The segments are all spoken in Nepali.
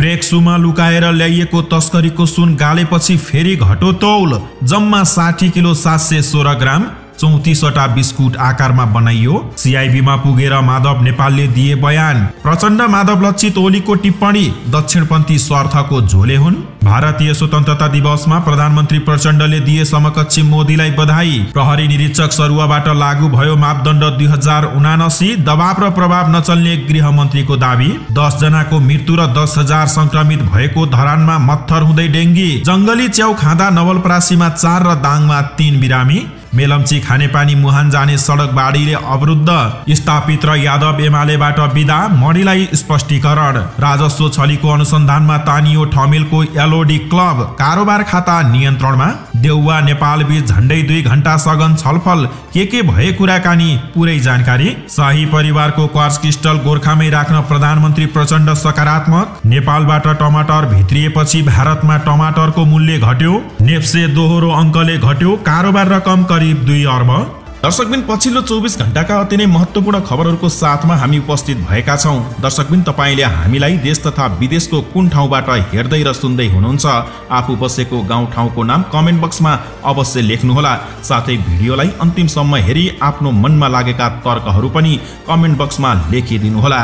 ब्रेक सुमा लुकाएर ल्याइएको तस्करीको सुन गालेपछि फेरि घट्यो तौल। जम्मा 60 किलो 716 ग्राम 34वटा बिस्कुट आकारमा बनाइयो। सीआईबीमा पुगेर माधव नेपालले दिए बयान। प्रचण्ड माधव लक्षित ओलीको टिप्पणी दक्षिणपन्थी स्वार्थको झोले हुन्। भारतीय स्वतन्त्रता दिवसमा प्रधानमन्त्री प्रचण्डले दिए समकक्षी मोदीलाई बधाई। प्रहरी निरीक्षक सरुवाबाट लागू भयो मापदण्ड 2079। दबाव र प्रभाव नचल्ने गृहमन्त्रीको दावी। 10 जनाको मृत्यु र 10,000 संक्रमित भएको धरानमा मत्थर हुँदै डेङ्गी। जंगली च्याउ खाँदा नवलपरासीमा 4 र दाङमा 3 बिरामी। मेलम्ची खानेपानी मुहान जाने सडक बाढीले अवरुद्ध। स्थापित र यादव एमालेबाट बिदा। मणिलाई स्पष्टीकरण। राजस्व छलीको अनुसन्धानमा तानियो ठमेलको एलओडी क्लब। कारोबार खाता नियन्त्रणमा। देउवा नेपाल बीच झण्डै 2 घण्टा सघन छलफल। के भए कुराकानी पुरै जानकारी। शाही परिवारको क्वार्ट्ज क्रिस्टल गोरखामै राख्न प्रधानमन्त्री प्रचण्ड सकारात्मक। नेपालबाट टमाटर भित्रिएपछि भारतमा टमाटरको मूल्य घट्यो। नेप्से दोहोरो अङ्कले घट्यो। कारोबार रकम करिब 2 अर्ब। दर्शकबिन पछिल्लो 24 घण्टाका अति नै महत्त्वपूर्ण खबरहरूको साथमा हामी उपस्थित भएका छौं। दर्शकबिन तपाईले हामीलाई देश तथा विदेशको कुन ठाउँबाट हेर्दै र सुन्दै हुनुहुन्छ, आफू बसेको गाउँ ठाउँको नाम कमेन्ट बक्समा अवश्य लेख्नुहोला। साथै भिडियोलाई अन्तिमसम्म हेरी आफ्नो मनमा लागेका तर्कहरू पनि कमेन्ट बक्समा लेखिदिनुहोला।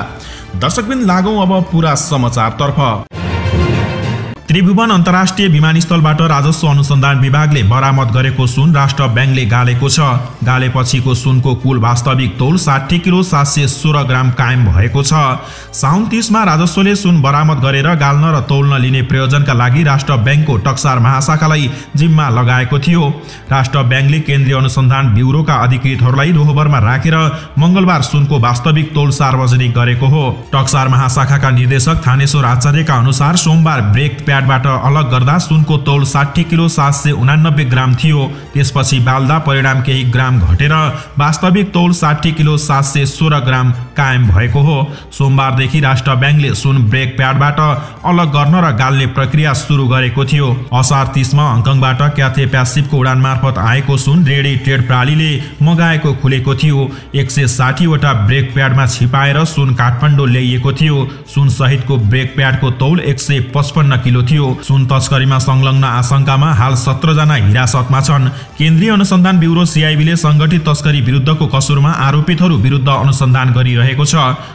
दर्शकबिन लागौं अब पुरा समाचारतर्फ। त्रिभुवन अन्तर्राष्ट्रिय विमानस्थलबाट राजस्व अनुसन्धान विभागले बरामद गरेको सुन राष्ट्र ब्याङ्कले गालेको छ। गालेपछिको सुनको कुल वास्तविक तौल 60 किलो 716 ग्राम कायम भएको छ। साउन 30 मा राजस्वले सुन बरामद गरेर गाल्न र तौल्न लिने प्रयोजनका लागि राष्ट्र ब्याङ्कको टक्सार महाशाखालाई जिम्मा लगाएको थियो। राष्ट्र ब्याङ्कले केन्द्रीय अनुसन्धान ब्युरोका अधिकृतहरूलाई रोहबरमा राखेर मंगलबार सुनको वास्तविक तौल सार्वजनिक गरेको हो। टक्सार महाशाखाका निर्देशक थानेश्वर आचार्यका अनुसार सोमबार ब्रेक बाट अलग गर्दा सुनको तौल 60 किलो 789 ग्राम थियो। त्यसपछि बाल्दा परिणाम केही ग्राम घटेर वास्तविक तौल 60 किलो 716 ग्राम कायम भएको हो। सोमबारदेखि राष्ट्र ब्याङ्कले सुन ब्रेक प्याडबाट अलग गर्न र गाल्ने प्रक्रिया सुरु गरेको थियो। असार 30 मा हङकङबाट क्याथे प्यासिफको उडान मार्फत आएको सुन रेडी ट्रेड प्रणालीले मगाएको खुलेको थियो। 160 वटा ब्रेक प्याडमा छिपाएर सुन काठमाडौँ ल्याइएको थियो। सुन सहितको ब्रेक प्याडको तौल 155 किलो थियो। सुन तस्करीमा संलग्न आशंकामा हाल 17 जना हिरासतमा छन्। केन्द्रीय अनुसन्धान ब्युरो सीआईबीले संगठित तस्करी विरुद्धको कसुरमा आरोपितहरू विरुद्ध अनुसन्धान गरिरहेको छ।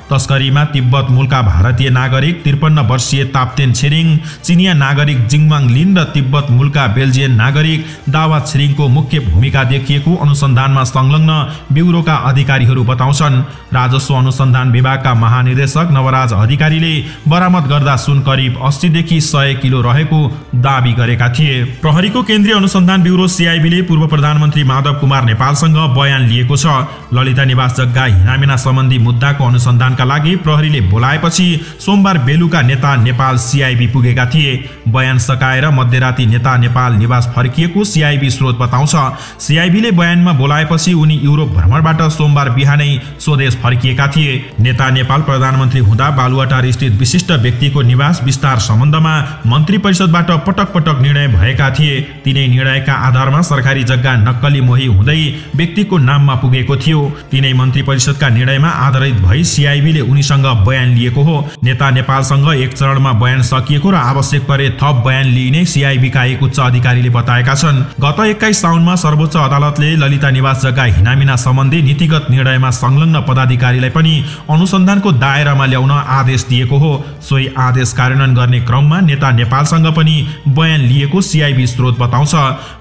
तस्करीमा तिब्बत मूलका भारतीय नागरिक 53 वर्षीय ताप्तेन छिरिङ, चिनिया नागरिक जिङवाङ लिन र तिब्बत मूलका बेल्जियन नागरिक दावा छिरिङको मुख्य भूमिका देखिएको अनुसन्धानमा संलग्न ब्युरोका अधिकारीहरू बताउँछन्। राजस्व अनुसन्धान विभागका महानिर्देशक नवराज अधिकारीले बरामद गर्दा सुन करिब 80 देखि 100 किलो रहेको दावी गरेका थिए। प्रहरीको केन्द्रीय अनुसन्धान ब्युरो सीआईबीले पूर्व प्रधानमन्त्री माधव कुमार नेपालसँग बयान लिएको छ। ललिता निवास जग्गा हिनामिना सम्बन्धी मुद्दाको अनुसन्धानका लागि प्रहरीले बोलाएपछि सोमबार बेलुका नेता नेपाल सीआईबी पुगेका थिए। बयान सकाएर मध्यराती नेता नेपाल निवास फर्किएको सीआईबी स्रोत बताउँछ। सीआईबीले बयानमा बोलाएपछि उनी युरोप भ्रमणबाट सोमबार बिहानै स्वदेश फर्किएका थिए। नेता नेपाल प्रधानमन्त्री हुँदा बालुवाटार स्थित विशिष्ट व्यक्तिको निवास विस्तार सम्बन्धमा मन्त्री परिषदबाट पटक पटक निर्णय भएका थिए। तिनै निर्णयका आधारमा सरकारी जग्गा नक्कली मोही हुँदै व्यक्तिको नाममा पुगेको थियो। तिनै मन्त्री परिषदका निर्णयमा आधारित भई सीआईबीले उनीसँग बयान लिएको हो। नेता नेपालसँग एक चरणमा बयान सकिएको र आवश्यक परे थप बयान लिइने सीआईबीका एक उच्च अधिकारीले बताएका छन्। गत 21 साउनमा सर्वोच्च अदालतले ललिता निवास जग्गा हिनामिना सम्बन्धी नीतिगत निर्णयमा संलग्न पदाधिकारीलाई पनि अनुसन्धानको दायरामा ल्याउन आदेश दिएको हो। सोही आदेश कार्यान्वयन गर्ने क्रममा नेता नेपालसँग पनि बयान लिएको सीआईबी स्रोत बताउँछ।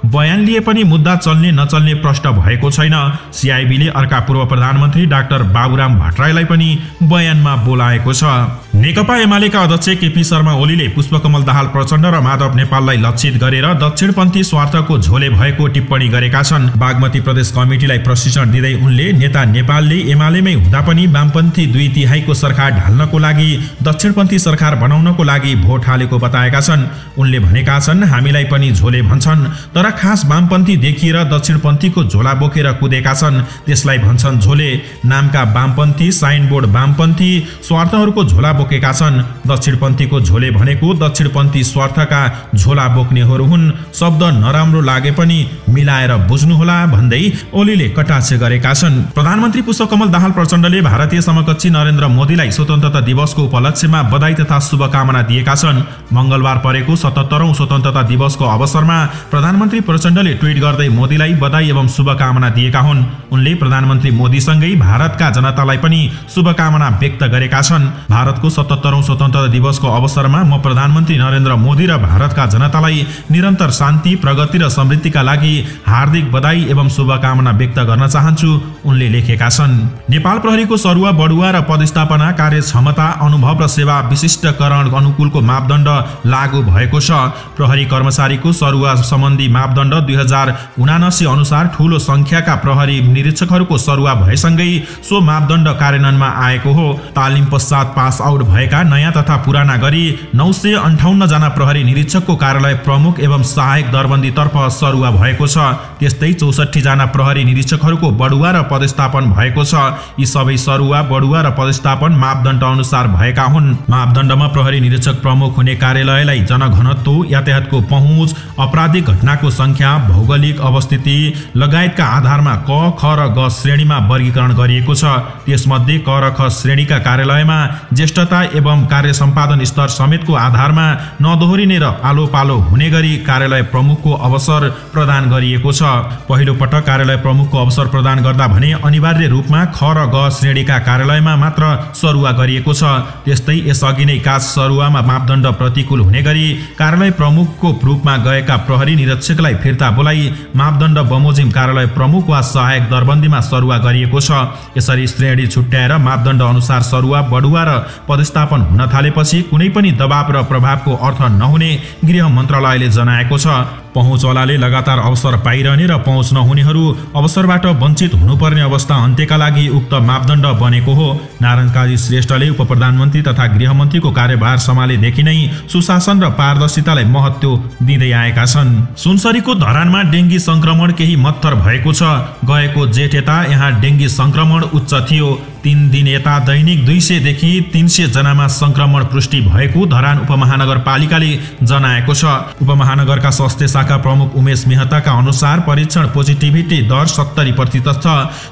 बयान लिए पनि मुद्दा चल्ने नचल्ने प्रश्न भएको छैन। सीआईबीले अर्का पूर्व प्रधानमन्त्री डाक्टर बाबुराम भट्टराईलाई पनि बयानमा बोलाएको छ। नेकपा एमालेका अध्यक्ष केपी शर्मा ओलीले पुष्पकमल दाहाल प्रचण्ड र माधव नेपाललाई लक्षित गरेर दक्षिणपन्थी स्वार्थको झोले भएको टिप्पणी गरेका छन्। बागमती प्रदेश कमिटीलाई प्रशिक्षण दिँदै उनले नेता नेपालले एमालेमै हुँदा पनि वामपन्थी 2/3 सरकार ढाल्नको लागि दक्षिणपन्थी सरकार बनाउनको लागि भोट हालेको बताएका छन्। उनले भनेका छन्, हामीलाई पनि झोले भन्छन्, तर खास वामपन्थी देखिएर दक्षिणपन्थीको झोला बोकेर कुदेका छन्, त्यसलाई भन्छन् झोले। नामका वामपन्थी, साइनबोर्ड वामपन्थी, स्वार्थहरूको झोला बोकेका छन्। दक्षिणपन्थीको झोले भनेको दक्षिणपन्थी स्वार्थका झोला बोक्नेहरू हुन्। शब्द नराम्रो लागे पनि मिलाएर बुझ्नुहोला भन्दै ओलीले कटाक्ष गरेका छन्। प्रधानमन्त्री पुष्पकमल दाहाल प्रचण्डले भारतीय समकक्षी नरेन्द्र मोदीलाई स्वतन्त्रता दिवसको उपलक्ष्यमा बधाई तथा शुभकामना दिएका छन्। मंगलबार परेको 77औं स्वतन्त्रता दिवसको अवसरमा प्रधानमन्त्री प्रचण्डले ट्वीट गर्दै मोदीलाई बधाई एवं शुभकामना दिएका हुन्। उनले प्रधानमन्त्री मोदीसँगै भारतका जनतालाई पनि शुभकामना व्यक्त गरेका छन्। भारतको 77औं स्वतन्त्रता दिवसको अवसरमा म प्रधानमन्त्री नरेन्द्र मोदी र भारतका जनतालाई निरन्तर शान्ति, प्रगति र समृद्धिका लागि हार्दिक बधाई एवं शुभकामना व्यक्त गर्न चाहन्छु, उनले लेखेका छन्। नेपाल प्रहरीको सरुवा, बढुवा र पदस्थापना कार्यक्षमता, अनुभव र सेवा विशिष्टकरण अनुकूलको मापदण्ड लागू भएको छ। प्रहरी कर्मचारीको सरुवा सम्बन्धी मापदण्ड 2079 अनुसार ठूलो संख्याका प्रहरी निरीक्षकहरूको सरुवा भएसँगै सो मापदण्ड कार्यान्वयनमा आएको हो। तालिम पश्चात पास आउट भएका नयाँ तथा पुराना गरी 958 जना प्रहरी निरीक्षकको कार्यालय प्रमुख एवं सहायक दरबन्दी तर्फ सरुवा भएको छ। त्यस्तै 64 जना प्रहरी निरीक्षकहरूको बढुवा र पदस्थापन भएको छ। यी सबै सरुवा, बढुवा र पदस्थापन मापदण्ड अनुसार भएका हुन्। मापदण्डमा प्रहरी निरीक्षक प्रमुख हुने कार्यालयलाई जनघनत्व, यातायातको पहुँच, आपराधिक घटनाको संख्या, भौगोलिक अवस्थिति लगायतका आधारमा क, ख र ग श्रेणीमा वर्गीकरण गरिएको छ। त्यसमध्ये क र ख श्रेणीका कार्यालयमा ज्येष्ठता एवं कार्य सम्पादन स्तर समेतको आधारमा नदोहोरिने र आलो पालो हुने गरी कार्यालय प्रमुखको अवसर प्रदान गरिएको छ। पहिलो पटक कार्यालय प्रमुखको अवसर प्रदान गर्दा भने अनिवार्य रूपमा ख र ग श्रेणीका कार्यालयमा मात्र सरुवा गरिएको छ। त्यस्तै यसअघि नै काज सरुवामा मापदण्ड प्रतिकूल हुने गरी कार्यालय प्रमुखको रूपमा गएका प्रहरी निरीक्षकलाई फिर्ता बोलाई मापदण्ड बमोजिम कार्यालय प्रमुख वा सहायक दरबन्दीमा सरुवा गरिएको छ। यसरी श्रेणी छुट्याएर मापदण्ड अनुसार सरुवा, बढुवा र पदस्थापन हुन थालेपछि कुनै पनि दबाव र प्रभावको अर्थ नहुने गृह मन्त्रालयले जनाएको छ। पहुँचवालाले लगातार अवसर पाइरहने र पहुँच नहुनेहरू अवसरबाट वञ्चित हुनुपर्ने अवस्था अन्त्यका लागि उक्त मापदण्ड बनेको हो। नारायण काजी श्रेष्ठले उप प्रधानमन्त्री तथा गृहमन्त्रीको कार्यभार सम्हालेदेखि नै सुशासन र पारदर्शितालाई महत्त्व दिँदै आएका छन्। सुनसरीको धरानमा डेङ्गी संक्रमण केही मत्थर भएको छ। गएको जेठ यता यहाँ डेङ्गी संक्रमण उच्च थियो। 3 दिन यता दैनिक 200 देखि 300 जनामा संक्रमण पुष्टि भएको धरान उपमहानगरपालिकाले जनाएको छ। उपमहानगरका स्वास्थ्य शाखा प्रमुख उमेश मेहताका अनुसार परीक्षण पोजिटिभिटी दर 70% छ।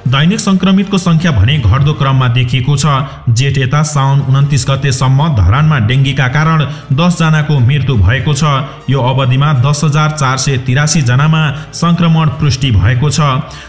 दैनिक संक्रमितको संख्या भने घट्दो क्रममा देखिएको छ। जेठ यता साउन 29 गतेसम्म धरानमा डेङ्गीका कारण 10 जनाको मृत्यु भएको छ। यो अवधिमा 10,483 जनामा संक्रमण पुष्टि भएको छ।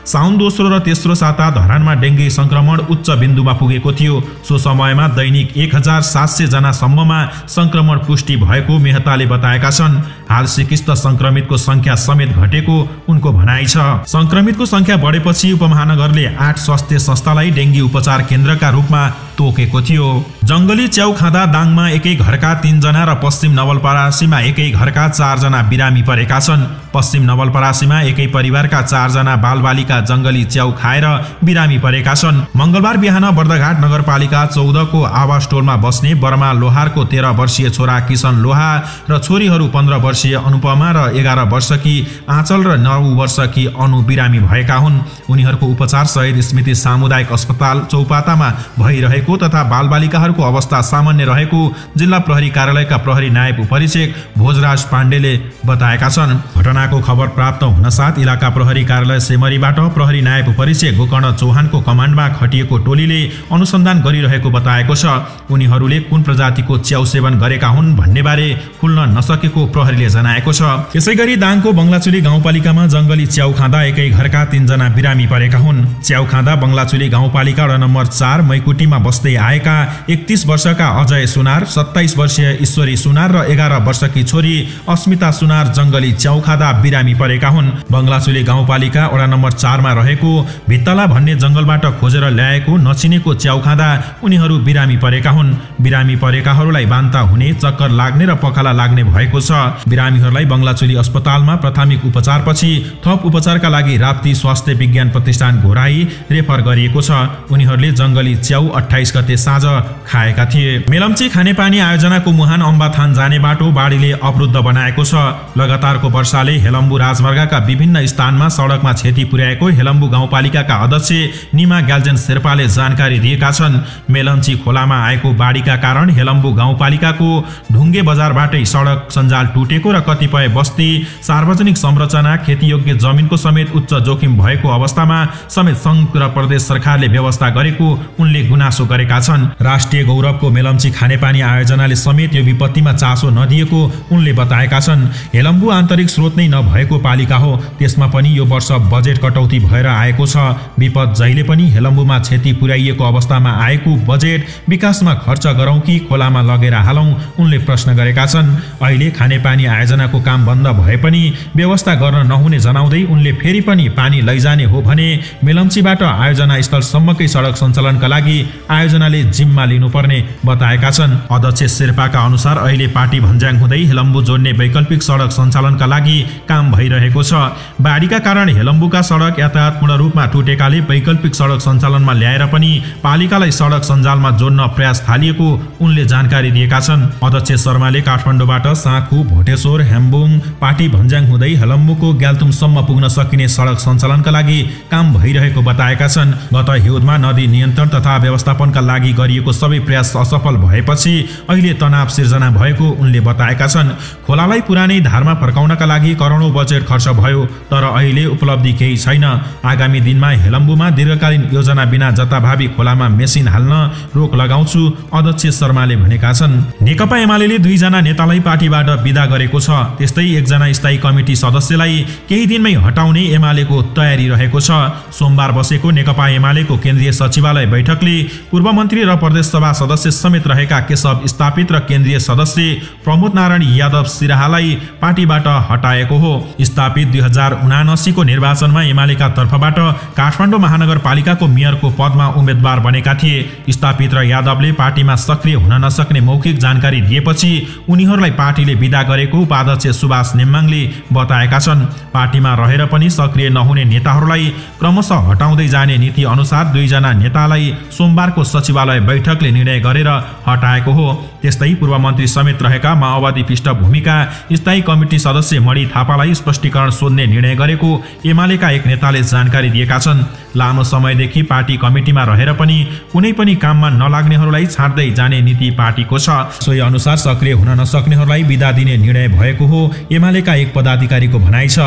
साउन दोस्रो र तेस्रो साता धरानमा डेङ्गी संक्रमण उच्च बिन्दुमा पुगेको थियो। सो समयमा दैनिक 1700 जनासम्ममा संक्रमण पुष्टि भएको मेहताले बताएका छन्। हाल सिकिस्त संक्रमितको संख्या समेत घटेको उनको भनाइ छ। संक्रमितको संख्या बढेपछि उपमहानगरले 8 स्वास्थ्य संस्थालाई डेङ्गी उपचार केन्द्रका रूपमा तोकेको थियो। जंगली च्याउ खाँदा दाङमा एकै घरका 3 जना र पश्चिम नवलपरासीमा एकै घरका 4 जना बिरामी परेका छन्। पश्चिम नवलपरासीमा एकै परिवारका 4 जना बालबालिका जंगली च्याउ खाएर बिरामी परेका छन्। मंगलबार बिहान बर्दघाट नगरपालिका 14 को आवास टोलमा बस्ने बर्मा लोहारको 13 वर्षीय छोरा किशन लोहा र छोरीहरू 15 वर्षीय अनुपमा र 11 वर्षकी आँचल र 9 वर्षकी अनु बिरामी भएका हुन्। उनीहरूको उपचार सहित स्मृति सामुदायिक अस्पताल चौपातामा भइरहेको तथा बालबालिकाहरूको अवस्था सामान्य रहेको जिल्ला प्रहरी कार्यालयका प्रहरी नायब उपरीक्षक भोजराज पाण्डेले बताएका छन्। घटनाको खबर प्राप्त हुनसाथ इलाका प्रहरी कार्यालय सेमरीबाट प्रहरी नायब उपरीक्षक गोकर्ण चौहानको कमान्डमा खटिएको टोलीले अनुसन्धान गरिरहेको बताएको छ। उनीहरूले कुन प्रजातिको च्याउ सेवन गरेका हुन् भन्ने बारे खुल्न नसकेको प्रहरीले जनाएको छ। यसैगरी दाङको बङ्गलाचुली गाउँपालिकामा जंगली च्याउ खाँदा एकै घरका 3 जना बिरामी परेका हुन्। च्याउ खाँदा बङ्गलाचुली गाउँपालिका वडा नम्बर 4 मैकुटीमा बस्दै आएका 31 वर्षका अजय सुनार, 27 वर्षीय ईश्वरी सुनार र 11 वर्षकी छोरी अस्मिता सुनार जंगली च्याउ खाँदा बिरामी परेका हुन्। बङ्गलाचुली गाउँपालिका वडा नम्बर 4 मा रहेको भित्तला भन्ने जंगलबाट खोजेर ल्याएको नचिनेको च्याउ खाँदा उनीहरू बिरामी परेका हुन्। बिरामी परेकाहरूलाई बान्ता हुने, चक्कर लाग्ने र पखाला लाग्ने भएको छ। बिरामीहरूलाई बङ्गलाचोली अस्पतालमा प्राथमिक उपचारपछि थप उपचारका लागि राप्ती स्वास्थ्य विज्ञान प्रतिष्ठान घोराई रेफर गरिएको छ। उनीहरूले जंगली च्याउ 28 गते साँझ खाएका थिए। मेलम्ची खानेपानी आयोजनाको मुहान अम्बाथान जाने बाटो बाढीले अवरुद्ध बनाएको छ। लगातारको वर्षाले हेलम्बु राजमार्गका विभिन्न स्थानमा सडकमा क्षति पुर्याएको हेलम्बु गाउँपालिकाका अध्यक्ष निमा ग्याल्जेन शेर्पाले जानकारी दिएका छन्। मेलम्ची खोलामा आएको बाढीका कारण हेलम्बु गाउँपालिकाको ढुङ्गे बजारबाटै सडक सञ्जाल टुटेको र कतिपय बस्ती सार्वजनिक संरचना खेतीयोग्य जमिनको समेत उच्च जोखिम भएको अवस्थामा समेत संघ र प्रदेश सरकारले व्यवस्था गरेको उनले गुनासो गरेका छन्। राष्ट्रिय गौरवको मेलम्ची खानेपानी आयोजनाले समेत यो विपत्तिमा चासो नदिएको उनले बताएका छन्। हेलम्बु आन्तरिक स्रोत नै नभएको पालिका हो, त्यसमा पनि यो वर्ष बजेट कटौती भएर आएको छ। विपद जहिले पनि हेलम्बुमा क्षति पुर्याइएको अवस्थामा आएको बजेट विकासमा खर्च गरौँ कि खोलामा लगेर हालौँ, उनले प्रश्न गरेका छन्। अहिले खानेपानी आयोजनाको काम बन्द भए पनि व्यवस्था गर्न नहुने जनाउँदै उनले फेरि पनि पानी लैजाने हो भने मेलम्चीबाट आयोजना स्थलसम्मकै सडक सञ्चालनका लागि आयोजनाले जिम्मा लिनुपर्ने बताएका छन्। अध्यक्ष शेर्पाका अनुसार अहिले पाटी भन्ज्याङ हुँदै हेलम्बु जोड्ने वैकल्पिक सडक सञ्चालनका लागि काम भइरहेको छ। बाढीका कारण हेलम्बुका सडक यातायात पूर्ण रूपमा टुटेकाले वैकल्पिक सडक सञ्चालनमा ल्याएर पनि पालिकालाई सडक सञ्जालमा जोड्न प्रयास थालिएको उनले जानकारी दिएका छन्। अध्यक्ष शर्माले काठमाडौँबाट साँखु, भोटेश्वर, हेम्बुङ, पाटी भन्ज्याङ हुँदै हेलम्बुको ग्याल्तुमसम्म पुग्न सकिने सडक सञ्चालनका लागि काम भइरहेको बताएका छन्। गत हिउँदमा नदी नियन्त्रण तथा व्यवस्थापनका लागि गरिएको सबै प्रयास असफल भएपछि अहिले तनाव सिर्जना भएको उनले बताएका छन्। खोलालाई पुरानै धारमा फर्काउनका लागि करोडौं बजेट खर्च भयो, तर अहिले उपलब्धि केही छैन। आगामी दिनमा हेलम्बुमा दीर्घकालीन योजना बिना जताभावी खोलामा मेसिन हाल्न रोक लगाउँछु, अध्यक्ष शर्माले भनेका छन्। नेकपा एमाले 2 जना नेतालाई पार्टीबाट बिदा गरेको छ। त्यस्तै 1 जना स्थायी कमिटी सदस्यलाई केही दिनमै हटाउने एमालेको तयारी रहेको छ। सोमबार बसेको नेकपा एमालेको केन्द्रीय सचिवालय बैठकले पूर्व मन्त्री र प्रदेश सभा सदस्य समेत रहेका केशव स्थापित र केन्द्रीय सदस्य प्रमोद नारायण यादव सिराहालाई पार्टीबाट हटाएको हो। स्थापित 2079 को निर्वाचनमा एमालेका तर्फबाट काठमाडौँ महानगरपालिकाको मेयरको पदमा उम्मेद्वार बनेका थिए। स्थापित र यादवले पार्टीमा सक्रिय हुन नसक्ने मौखिक जानकारी दिएपछि उनीहरूलाई पार्टीले बिदा गरेको उपाध्यक्ष सुभाष नेम्बाङले बताएका छन्। पार्टीमा रहेर पनि सक्रिय नहुने नेताहरूलाई क्रमशः हटाउँदै जाने नीति अनुसार 2 जना नेतालाई सोमबारको सचिवालय बैठकले निर्णय गरेर हटाएको हो। त्यस्तै पूर्व मन्त्री समेत रहेका माओवादी पृष्ठभूमिका स्थायी कमिटी सदस्य मणि थापालाई स्पष्टीकरण सोध्ने निर्णय गरेको एमालेका एक नेताले जानकारी दिएका छन्। लामो समयदेखि पार्टी कमिटीमा रहेर पनि कुनै पनि काममा नलाग्नेहरूलाई छाड्दै जाने नीति पार्टीको छ। सोही अनुसार सक्रिय हुन नसक्नेहरूलाई बिदा दिने निर्णय भएको हो, एमालेका एक पदाधिकारीको भनाइ छ।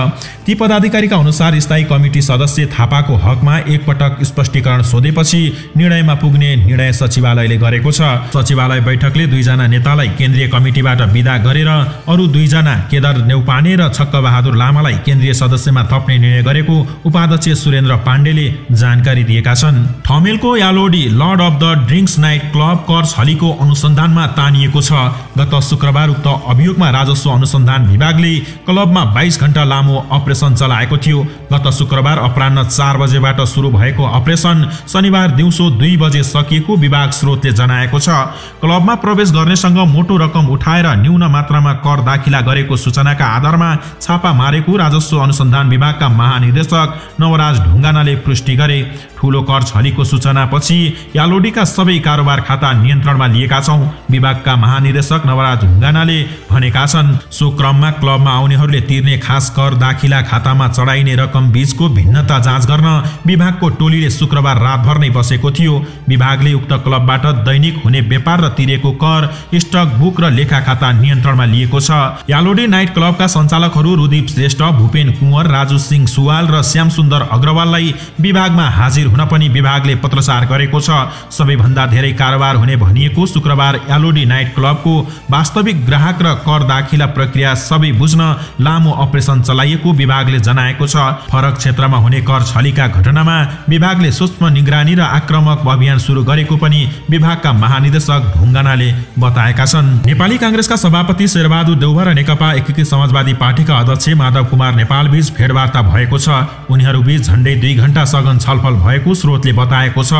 ती पदाधिकारीका अनुसार स्थायी कमिटी सदस्य थापाको हकमा एक पटक स्पष्टीकरण सोधेपछि निर्णयमा पुग्ने निर्णय सचिवालयले गरेको छ। सचिवालय बैठकले 2 जना नेतालाई केन्द्रीय कमिटीबाट बिदा गरेर अरु 2 जना केदार नेउपाने र छक्क बहादुर लामालाई केन्द्रीय सदस्यमा थप्ने निर्णय गरेको उपाध्यक्ष सुरेन्द्र पाण्डेले जानकारी दिएका छन्। ठमेलको यालोडी lord of the drinks night club कर छलीको अनुसन्धानमा तानिएको छ। गत शुक्रबार उक्त अभियोगमा राजस्व अनुसन्धान विभागले क्लबमा 22 घण्टा लामो अपरेसन चलाएको थियो। गत शुक्रबार अपराह्न 4 बजेबाट सुरु भएको अपरेसन शनिबार दिउँसो 2 बजे सकिएको विभाग स्रोतले जनाएको छ। क्लबमा प्रवेश गर्नेसँग मोटो रकम उठाएर न्यून मात्रामा कर दाखिला गरेको सूचनाका आधारमा छापा मारेको राजस्व अनुसन्धान विभागका महानिर्देशक नवराज ढुङ्गानाले पुष्टि गरे। ठूलो कर छलीको सूचनापछि यालोडीका सबै कारोबार खाता नियन्त्रणमा लिएका छौं, विभागका महानिर्देशक नवराज ढुङ्गानाले भनेका छन्। सो क्रममा क्लबमा आउनेहरूले तिर्ने खास कर दाखिला खातामा चढाइने रकम बीचको भिन्नता जाँच गर्न विभागको टोलीले शुक्रबार रातभर नै बसेको थियो। विभागले उक्त क्लबबाट दैनिक हुने व्यापार र तिरेको कर, स्टक बुक र लेखा खाता नियन्त्रणमा लिएको छ। यालोडी नाइट क्लबका सञ्चालकहरू रुदीप श्रेष्ठ, भूपेन कुँवर, राजु सिंह सुवाल र श्याम सुन्दर अग्रवाललाई विभागमा हाजिर हुन पनि विभागले पत्रचार गरेको छ। सबैभन्दा धेरै कारोबार हुने भनिएको शुक्रबार यालोडी नाइट क्लबको वास्तविक ग्राहक र कर दाखिला प्रक्रिया सबै बुझ्न लामो अपरेसन चलाइएको विभागले जनाएको छ। फरक क्षेत्रमा हुने कर छलीका घटनामा विभागले सूक्ष्म निगरानी र आक्रामक अभियान सुरु गरेको पनि विभागका महानिर्देशक ढुङ्गानाले बताएका छन्। नेपाली कांग्रेसका सभापति शेरबहादुर देउवा र नेकपा एकीकृत समाजवादी पार्टीका अध्यक्ष माधव कुमार नेपाल बीच भेटवार्ता भएको छ। उनीहरू बीच झण्डै 2 घण्टा सघन छलफल भएको स्रोतले बताएको छ।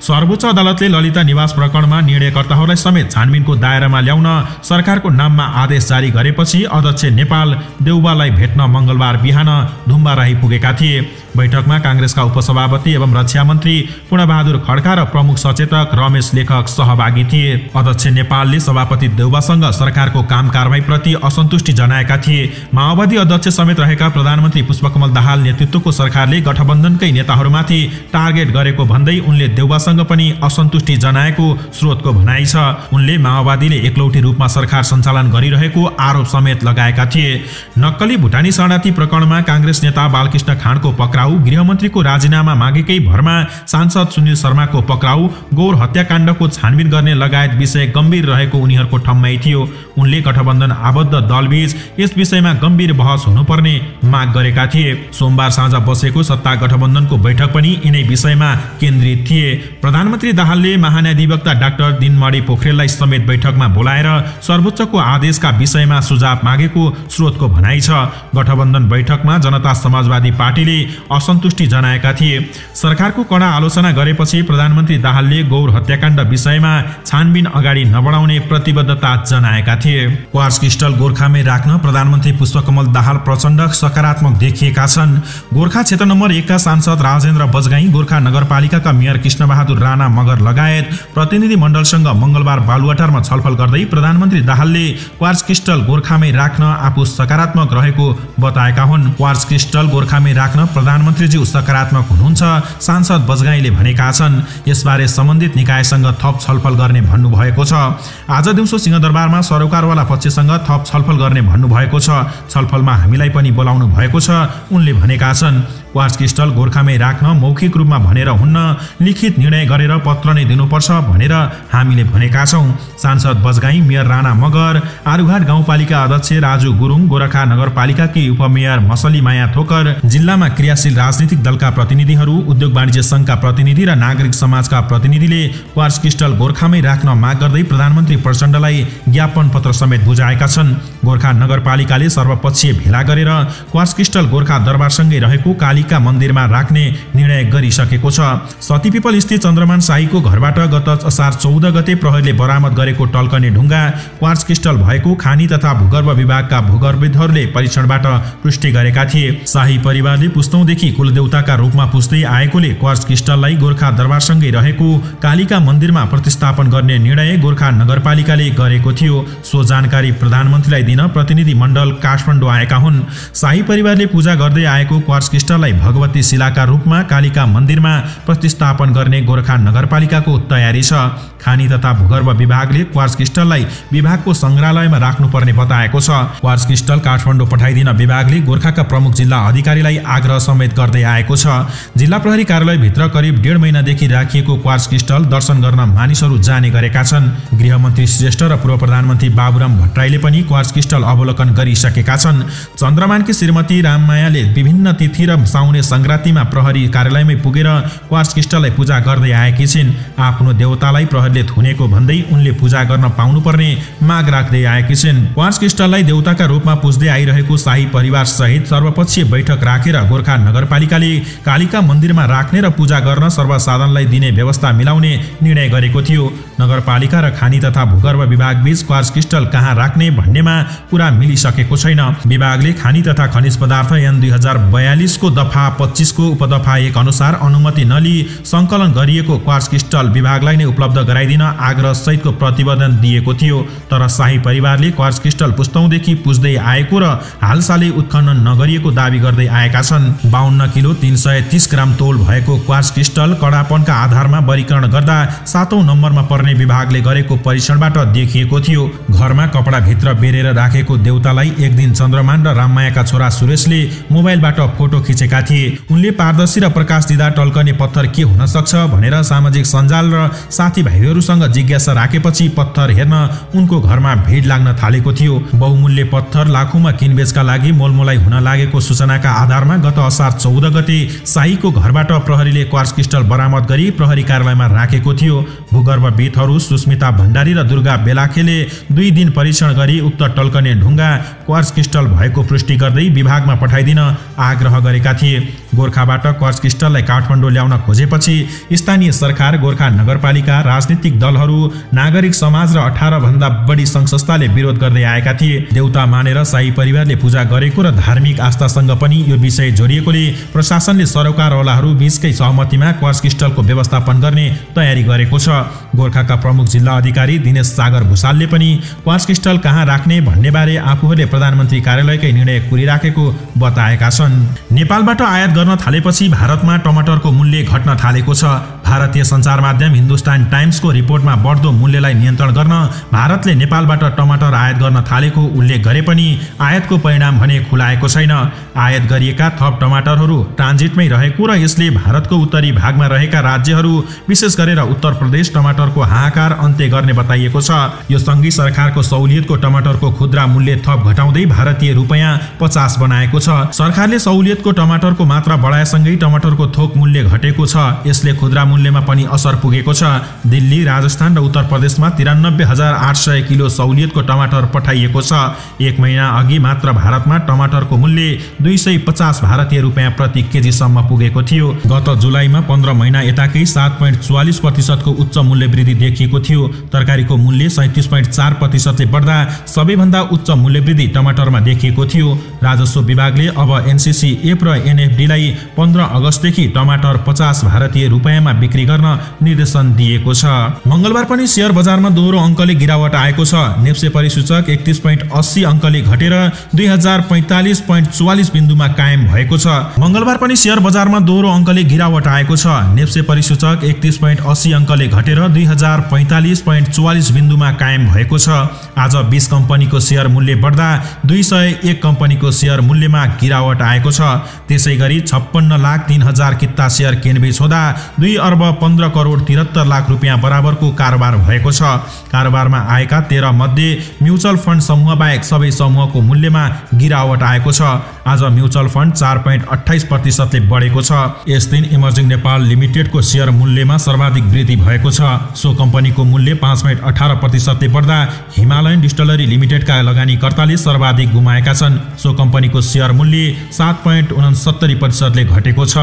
सर्वोच्च अदालतले ललिता निवास प्रकरणमा निर्णयकर्ताहरूलाई समेत छानबिनको दायरामा ल्याउन सरकारको नाममा आदेश जारी गरे गरेपछि अध्यक्ष नेपाल देउवालाई भेट्न मङ्गलबार बिहान धुम्बाराही पुगेका थिए। बैठकमा काङ्ग्रेसका उपसभापति एवं रक्षा मन्त्री पूर्णबहादुर खड्का र प्रमुख सचेतक रमेश लेखक सहभागी थिए। अध्यक्ष नेपालले सभापति देउवासँग सरकारको काम कारबाहीप्रति असन्तुष्टि जनाएका थिए। माओवादी अध्यक्ष समेत रहेका प्रधानमन्त्री पुष्पकमल दाहाल नेतृत्वको सरकारले गठबन्धनकै नेताहरूमाथि टार्गेट गरेको भन्दै उनले देउवासँग पनि असन्तुष्टि जनाएको स्रोतको भनाइ छ। उनले माओवादीले एकलौटी रूपमा सरकार सञ्चालन गरिरहेको आरोप समेत लगाएका थिए। नक्कली भुटानी शरणार्थी प्रकरणमा काङ्ग्रेस नेता बालकृष्ण खाँडको पक्राउ, गृहमन्त्रीको राजीनामा मागेकै भरमा सांसद सुनिल शर्माको पक्राउ, गौर हत्याकाण्डको छानबिन गर्ने लगायत विषय गम्भीर रहेको उनीहरूको ठम्माइ थियो। उनले गठबन्धन आबद्ध दलबीच यस विषयमा गम्भीर बहस हुनुपर्ने माग गरेका थिए। सोमबार साँझ बसेको सत्ता गठबन्धनको बैठक पनि यिनै विषयमा केन्द्रित थिए। प्रधानमन्त्री दाहालले महान्यायाधिवक्ता डाक्टर दिनमणि पोखरेललाई समेत बैठकमा बोलाएर सर्वोच्चको आदेशका विषयमा सुझाव मागेको स्रोतको भनाइ छ। गठबन्धन बैठकमा जनता समाजवादी पार्टीले असन्तुष्टि जनाएका थिए। सरकारको कडा आलोचना गरेपछि प्रधानमन्त्री दाहालले गौर हत्याकाण्ड विषयमा छानबिन अगाडि नबढाउने प्रतिबद्धता जनाएका थिए। क्वार्ट्ज क्रिस्टल गोरखामै राख्न प्रधानमन्त्री पुष्पकमल दाहाल प्रचण्ड सकारात्मक देखिएका छन्। गोरखा क्षेत्र नम्बर 1 का सांसद राजेन्द्र बजगाई, गोरखा नगरपालिकाका मेयर कृष्णबहादुर राणा मगर लगायत प्रतिनिधि मण्डलसँग मङ्गलबार बालुवाटारमा छलफल गर्दै प्रधानमन्त्री दाहालले क्वार्ट्ज क्रिस्टल गोरखामै राख्न आफू सकारात्मक रहेको बताएका हुन्। क्वार्ट्ज क्रिस्टल गोरखामै राख्न प्रधानमन्त्रीज्यू सकारात्मक हुनुहुन्छ, सांसद बजगाईले भनेका छन्। यसबारे सम्बन्धित निकायसँग थप छलफल गर्ने भन्नुभएको छ। आज दिउँसो सिंहदरबारमा सरोकारवाला पक्षसँग थप छलफल गर्ने भन्नुभएको छ। छलफलमा हामीलाई पनि बोलाउनु भएको छ, उनले भनेका छन्। क्वार्ट्ज क्रिस्टल गोरखामै राख्न मौखिक रूपमा भनेर हुन्न, लिखित निर्णय गरेर पत्र नै दिनुपर्छ भनेर हामीले भनेका छौँ। सांसद बजगाई, मेयर राणा मगर, आरुघाट गाउँपालिका अध्यक्ष राजु गुरुङ, गोरखा नगरपालिकाकी उपमेयर मसली माया थोकर, जिल्लामा क्रियाशील राजनीतिक दलका प्रतिनिधिहरू, उद्योग वाणिज्य सङ्घका प्रतिनिधि र नागरिक समाजका प्रतिनिधिले क्वार्ट्ज क्रिस्टल गोरखामै राख्न माग गर्दै प्रधानमन्त्री प्रचण्डलाई ज्ञापन पत्र समेत बुझाएका छन्। गोरखा नगरपालिकाले सर्वपक्षीय भेला गरेर क्वार्ट्ज क्रिस्टल गोरखा दरबारसँगै रहेको कालिका मन्दिरमा राख्ने निर्णय गरिसकेको छ। सतीपिपल स्थित चन्द्रमान शाहीको घरबाट गत असार 14 गते प्रहरीले बरामद गरेको टल्कने ढुङ्गा क्वार्ट्ज क्रिस्टल भएको खानी तथा भूगर्भ विभागका भूगर्भविदहरूले परीक्षणबाट पुष्टि गरेका थिए। शाही परिवारले पुस्तौंदेखि कुलदेवताका रूपमा पुज्दै आएकोले क्वार्ट्ज क्रिस्टललाई गोरखा दरबारसँगै रहेको कालिका मन्दिरमा प्रतिस्थापन गर्ने निर्णय गोरखा नगरपालिकाले गरेको थियो। सो जानकारी प्रधानमन्त्रीलाई दिन प्रतिनिधि मण्डल काठमाडौँ आएका हुन्। शाही परिवारले पूजा गर्दै आएको क्वार्ट्ज क्रिस्टललाई भगवती शिलाका रूपमा कालिका मन्दिरमा प्रतिस्थापन गर्ने गोरखा नगरपालिकाको तयारी छ। खानी तथा भूगर्भ विभागले क्वार्ट्ज क्रिस्टललाई विभागको संग्रहालयमा राख्नुपर्ने बताएको छ। क्वार्ट्ज क्रिस्टल काठमाडौँ पठाइदिन विभागले गोरखाका प्रमुख जिल्ला अधिकारीलाई आग्रह समेत गर्दै आएको छ। जिल्ला प्रहरी कार्यालयभित्र करिब 1.5 महिनादेखि राखिएको क्वार्ट्ज क्रिस्टल दर्शन गर्न मानिसहरू जाने गरेका छन्। गृहमन्त्री श्रेष्ठ र पूर्व प्रधानमन्त्री बाबुराम भट्टराईले पनि क्वार्ट्ज क्रिस्टल अवलोकन गरिसकेका छन्। चन्द्रमानकी श्रीमती राममायाले विभिन्न तिथि र साउने संक्रान्तिमा प्रहरी कार्यालयमै पुगेर क्वार्ट्ज क्रिस्टललाई पूजा गर्दै आएकी छिन्। आफ्नो देवतालाई प्रहरीले थुनेको भन्दै उनले पूजा गर्न पाउनुपर्ने माग राख्दै आएकी छिन्। क्वार्ट्ज क्रिस्टललाई देवताका रूपमा पुज्दै आइरहेको शाही परिवार सहित सर्वपक्षीय बैठक राखेर गोरखा नगरपालिकाले कालिका मन्दिरमा राख्ने र पूजा गर्न सर्वसाधारणलाई दिने व्यवस्था मिलाउने निर्णय गरेको थियो। नगरपालिका र खानी तथा भूगर्भ विभाग बीच क्वार्ट्ज क्रिस्टल कहाँ राख्ने भन्नेमा कुरा मिलिसकेको छैन। विभागले खानी तथा खनिज पदार्थ ऐन 2042 को दफा 25 को उपदफा 1 अनुसार अनुमति नलिई सङ्कलन गरिएको क्वार्ट्ज क्रिस्टल विभागलाई नै उपलब्ध गराइदिन आग्रह सहितको प्रतिवेदन दिएको थियो। तर शाही परिवारले क्वार्ट्ज क्रिस्टल पुस्तौंदेखि पुज्दै आएको र हालसालै उत्खनन नगरिएको दावी गर्दै आएका छन्। 52 किलो 330 ग्राम तौल भएको क्वार्ट्ज क्रिस्टल कडापनका आधारमा वर्गीकरण गर्दा 7औं नम्बरमा पर्ने विभागले गरेको परीक्षणबाट देखिएको थियो। घरमा कपडाभित्र बेरेर राखेको देवतालाई एक दिन चन्द्रमान र राममायाका छोरा सुरेशले मोबाइलबाट फोटो खिचेका थिए। उनले पारदर्शी र प्रकाश दिँदा टल्कने पत्थर के हुन सक्छ भनेर सामाजिक सञ्जाल र साथीभाइहरूसँग जिज्ञासा राखेपछि पत्थर हेर्न उनको घरमा भिड लाग्न थालेको थियो। बहुमूल्य पत्थर लाखौंमा किनबेचका लागि मोलमोलाई हुन लागेको सूचनाका आधारमा गत असार 14 गते शाहीको घरबाट प्रहरीले क्वार्ट्ज क्रिस्टल बरामद गरी प्रहरी कार्यालयमा राखेको थियो। भूगर्भविदहरू सुस्मिता भण्डारी र दुर्गा बेलाखेले 2 दिन परीक्षण गरी उक्त टल्कने ढुङ्गा क्वार्ट्ज क्रिस्टल भएको पुष्टि गर्दै विभागमा पठाइदिन आग्रह गरेका थिए। गोरखाबाट क्वार्ट्ज क्रिस्टललाई काठमाडौँ ल्याउन खोजेपछि स्थानीय सरकार, गोरखा नगरपालिका, राजनीतिक दलहरू, नागरिक समाज र 18 भन्दा बढी संघ-संस्थाले विरोध गर्दै आएका थिए। देउता मानेर शाही परिवारले पूजा गरेको र धार्मिक आस्थासँग पनि यो विषय जोडिएकोले प्रशासनले सरोकारवालाहरू बीचकै सहमतिमा क्वार्ट्ज क्रिस्टलको व्यवस्थापन गर्ने तयारी गरेको छ। गोरखाका प्रमुख जिल्ला अधिकारी दिनेश सागर भुसालले पनि क्वार्ट्ज क्रिस्टल कहाँ राख्ने भन्ने बारे आफूहरूले प्रधानमन्त्री कार्यालयकै निर्णय कुरिराखेको बताएका छन्। नेपालबाट आयात गर्न थालेपछि भारतमा टमाटरको मूल्य घट्न थालेको छ। भारतीय सञ्चार माध्यम हिन्दुस्तान टाइम्सको रिपोर्टमा बढ्दो मूल्यलाई नियन्त्रण गर्न भारतले नेपालबाट टमाटर आयात गर्न थालेको उल्लेख गरे पनि आयातको परिणाम भने खुलाएको छैन। आयात गरिएका थप टमाटरहरू ट्रान्जिटमै रहेको र यसले भारतको उत्तरी भागमा रहेका राज्यहरू विशेष गरेर उत्तर प्रदेश टमाटरको हाहाकार अन्त्य गर्ने बताइएको छ। यो सङ्घीय सरकारको सहुलियतको टमाटरको खुद्रा मूल्य थप घटाउँदै भारतीय रुपैयाँ 50 बनाएको छ। सरकारले सहुलियतको टमाटरको मात्रा बढाएसँगै टमाटरको थोक मूल्य घटेको छ। यसले खुद्रा मूल्यमा पनि असर पुगेको छ। दिल्ली, राजस्थान र उत्तर प्रदेशमा 93,800 किलो सहुलियतको टमाटर पठाइएको छ। एक महिना अघि मात्र भारतमा टमाटरको मूल्य 250 भारतीय रुपैयाँ प्रति केजीसम्म पुगेको थियो। गत जुलाईमा 15 महिना यताकै 7.44% को उच्च मूल्य वृद्धि देखिएको थियो। तरकारीको मूल्य 37.4% बढ्दा सबैभन्दा उच्च मूल्य वृद्धि टमाटरमा देखिएको थियो। राजस्व विभागले अब एनसीसीएफ र एनएफडीलाई 15 अगस्तदेखि टमाटर 50 भारतीय रुपैयाँमा बिक्री गर्न निर्देशन दिएको छ। मंगलबार पनि शेयर बजारमा दोहोरो अङ्कले गिरावट आएको छ। नेप्से परिसूचक 31.80 अङ्कले घटेर 2045.44 बिन्दुमा कायम भएको छ। मंगलबार पनि शेयर बजारमा दोहोरो अङ्कले गिरावट आएको छ। नेप्से परिसूचक 31.80 अङ्कले घटेर 2045.44 बिन्दुमा कायम भएको छ। आज 20 कम्पनीको शेयर मूल्य बढ्दा 201 कम्पनीको शेयर मूल्यमा गिरावट आएको छ। त्यसैगरी 56,03,000 किता शेयर किनबेच हुँदा 2 अर्ब 15 करोड 73 लाख रुपियाँ बराबरको कारोबार भएको छ। कारोबारमा आएका 13 मध्ये म्युचुअल फन्ड समूह बाहेक सबै समूहको मूल्यमा गिरावट आएको छ। आज म्युचुअल फन्ड 4.28% ले बढेको छ। यस दिन इमर्जिङ नेपाल लिमिटेडको शेयर मूल्यमा सर्वाधिक वृद्धि भएको छ। सो कम्पनीको मूल्य 5.18% ले बढ्दा हिमालयन डिस्टिलरी लिमिटेडका लगानीकर्ताले सर्वाधिक गुमाएका छन्। सो कम्पनीको शेयर मूल्य 7.69% ले घटेको छ।